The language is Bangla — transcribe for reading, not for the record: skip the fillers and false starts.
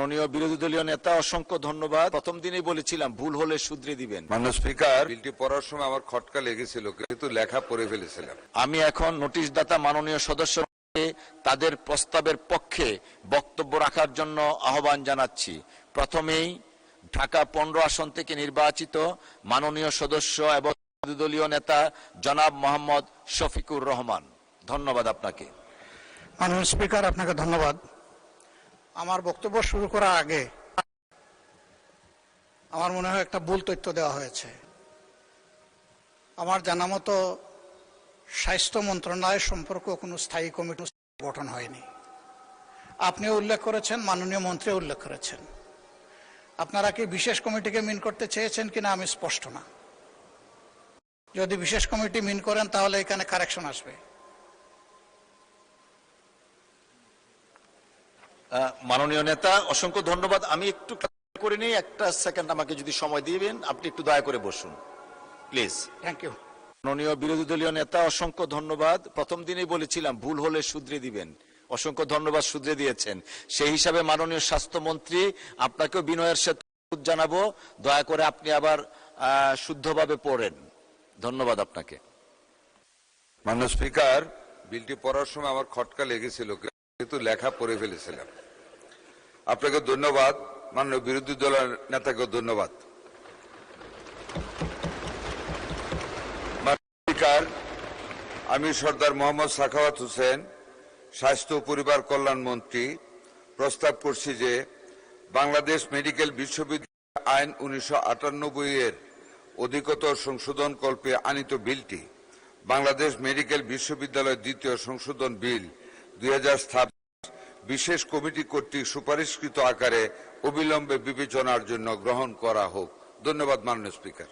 মাননীয় বিরোধী দলীয় নেতা, অসংখ্য ধন্যবাদ। প্রথম দিনেই বলেছিলাম ভুল হলে শুধরে দিবেন। মাননীয় স্পিকার, বিলটি পড়ার সময় আমার খটকা লেগেছিল, কিন্তু লেখা পড়ে ফেলেছিলাম। আমি এখন নোটিশদাতা মাননীয় সদস্যকে তাদের প্রস্তাবের পক্ষে বক্তব্য রাখার জন্য আহ্বান জানাচ্ছি। প্রথমেই ঢাকা 15 আসন থেকে নির্বাচিত মাননীয় সদস্য এবং বিরোধী দলীয় নেতা জনাব মোহাম্মদ শফিকুর রহমান। ধন্যবাদ আপনাকে। মাননীয় স্পিকার, আপনাকে ধন্যবাদ। আমার বক্তব্য শুরু করার আগে আমার মনে হয় একটা ভুল তথ্য দেওয়া হয়েছে। আমার জানা মতো স্বাস্থ্য মন্ত্রণালয় সম্পর্কে কোনো স্থায়ী কমিটি গঠন হয়নি। আপনিও উল্লেখ করেছেন, মাননীয় মন্ত্রী উল্লেখ করেছেন। আপনারা কি বিশেষ কমিটিকে মিন করতে চেয়েছেন কিনা আমি স্পষ্ট না। যদি বিশেষ কমিটি মিন করেন তাহলে এখানে কারেকশন আসবে। মাননীয় নেতা, অসংখ্য ধন্যবাদ। আমি একটু করে নিই, একটা সেকেন্ড আমাকে যদি সময় দিবেন। আপনি একটু দয়া করে বসুন প্লিজ। Thank you. মাননীয় বিরোধী দলীয় নেতা, অসংখ্য ধন্যবাদ। প্রথম দিনেই বলেছিলাম ভুল হলে শুধরে দিবেন। অসংখ্য ধন্যবাদ, শুধরে দিয়েছেন। সেই হিসাবে মাননীয় স্বাস্থ্যমন্ত্রী, আপনাকেও বিনয়ের সাথে জানাবো, দয়া করে আপনি আবার শুদ্ধভাবে পড়েন। ধন্যবাদ আপনাকে। মাননীয় স্পিকার, বিলটি পড়ার সময় আমার খটকা লেগেছিল, কিন্তু লেখা পড়ে ফেলেছিলাম। আপনাকে ধন্যবাদ। মাননীয় বিরোধী দলের নেতাকে ধন্যবাদ। স্পিকার, আমি সর্দার মোহাম্মদ সাখাওয়াত হোসেন, স্বাস্থ্য ও পরিবার কল্যাণ মন্ত্রী, প্রস্তাব করছি যে বাংলাদেশ মেডিকেল বিশ্ববিদ্যালয় আইন 1998 এর অধিকতর সংশোধন কল্পে আনিত বিলটি বাংলাদেশ মেডিকেল বিশ্ববিদ্যালয় দ্বিতীয় সংশোধন বিল 2026 বিশেষ কমিটি কর্তৃক সুপারিশকৃত আকারে অবিলম্বে বিবেচনার জন্য গ্রহণ করা হোক। ধন্যবাদ মাননীয় স্পিকার।